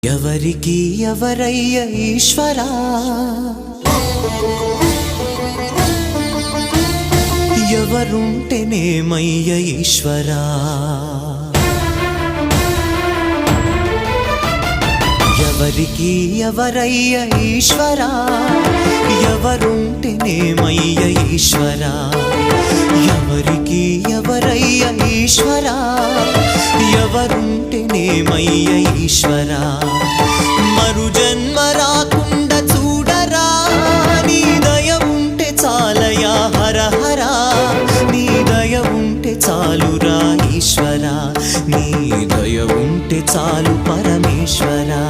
ఎవరికి ఎవరయ్య ఈశ్వరా, ఎవరుంటేనేమయ్య ఈశ్వరా, ఎవరికి ఎవరయ్య ఈశ్వరా, ఎవరుంటేనేమయ్య ఈశ్వరా, ఎవరికి ఎవరయ్య ఈశ్వరా, ఎవరుంటేనేమయ్య ఈశ్వరా, మరు జన్మ రాకుండా చూడరా, నీ దయ ఉంటే చాలయా హర హరా, నీ దయ ఉంటే చాలురా ఈశ్వరా, నీ దయ ఉంటే చాలు పరమేశ్వరా.